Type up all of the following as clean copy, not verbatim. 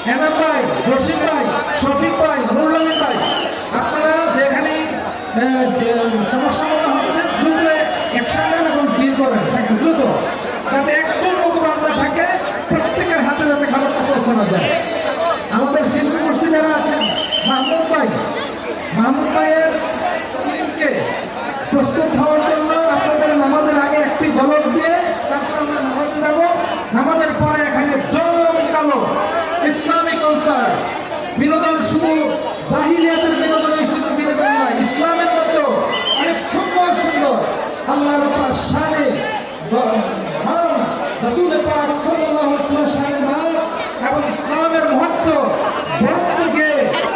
এনাম ভাই, জসিম ভাই, শফিক ভাই, নুরুল আমিন ভাই, আপনারা যেখানে সমস্যা মনে হচ্ছে দ্রুত অ্যাকশন নেন এবং বিল করেন সেখানে দ্রুত, যাতে একজন লোকবাদ না থাকে, প্রত্যেকের হাতে যাতে খাবারটা পৌঁছানো যায়। আমাদের শিল্পী গোষ্ঠী যারা আছেন, মাহমুদ ভাইয়ের টিমকে প্রস্তুত হওয়ার জন্য আপনাদের নামাজের আগে একটি ঝলক দিয়ে তারপর আমরা নামাজে যাব। নামাজের পরে এখানে জমকালো ইসলামিক কনসার্ট, বিনোদন শুধু জাহিলিয়াতের বিনোদনই শুধু বিনোদন নয়, ইসলামের মতো অনেক সুন্দর সুন্দর আল্লাহর পাক শানে রাসূল পাক সাল্লাল্লাহু আলাইহি ওয়াসাল্লামের শানে নাত এবং ইসলামের মহত্ব বরত্বকে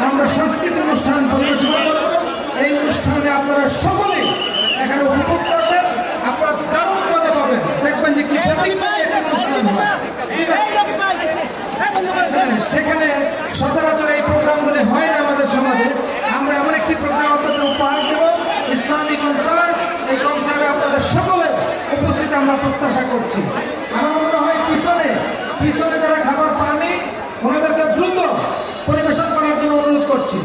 আমরা সাংস্কৃতিক অনুষ্ঠান পরিবেশন করব। এই অনুষ্ঠানে আপনারা সকলে এখানে উপভোগ করবেন, আপনারা দারুণ মজা পাবেন, দেখবেন যে কি ব্যতিক্রমী একটা অনুষ্ঠান হয়। সেখানে সচরাচর এই প্রোগ্রামগুলি হয় না আমাদের সমাজে। আমরা এমন একটি প্রোগ্রাম আপনাদের উপহার দেব, ইসলামিক কনসার্ট। এই কনসার্টে আপনাদের সকলে উপস্থিত আমরা প্রত্যাশা করছি। আমার মনে হয় পিছনে যারা খাবার পানি ওনাদেরকে দ্রুত পরিবেশন করার জন্য অনুরোধ করছি।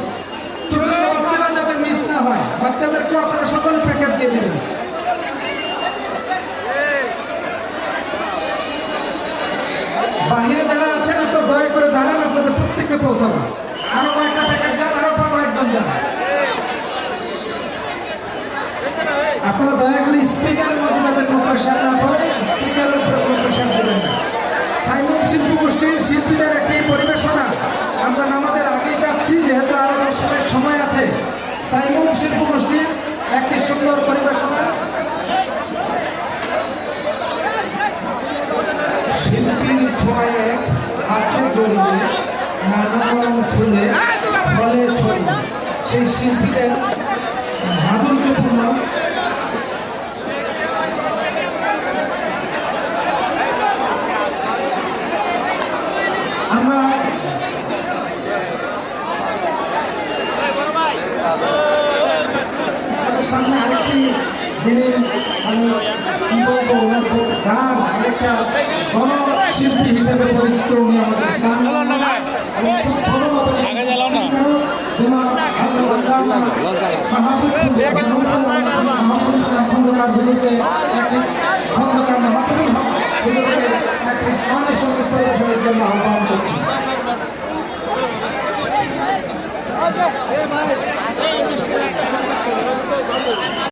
ছোট ছোট বাচ্চারা যাতে মিস না হয়, বাচ্চাদেরকেও আপনারা সকলে প্যাকেট দিয়ে দেবেন। বাহিরে যারা আছেন আপনারা দয়া করে দাঁড়ান, আপনাদের প্রত্যেককে পৌঁছাবেন। আরো কয়েকটা প্যাকেট যান, আরো কয়েকজন যান। আপনারা দয়া করে স্পিকারের মধ্যে যাদের কোনো প্রেশার না পড়ে, স্পিকারের উপরে কোনো প্রেশার দেবেন না। সাইমুম শিল্পী গোষ্ঠীর শিল্পীদের একটি পরিবেশনা আমরা নামাজের আগেই যাচ্ছি, যেহেতু আরো 10 মিনিট সময় আছে। সাইমুম শিল্পী গোষ্ঠীর একটি সুন্দর পরিবেশনা। শিল্পীর ছোঁয়ায় আছে জড়িয়ে, নানান ফুলে ফলে ছড়িয়ে, সেই শিল্পীদের মাধুর্যপূর্ণ আমরা আমাদের সামনে আরেকটি যিনি মানে কি বলবো, ওনার গান আরেকটা গণশিল্পী হিসেবে পরিচিত, উনি আমাদের ইসলাম এবং খুব ভালোভাবে মাহবুব ইসলাম খন্দকার হুজুরকে খন্দকার মাহবুবুল হক হুজুরকে একটি ইসলামের সঙ্গে পরিবেশনের জন্য আহ্বান করছি।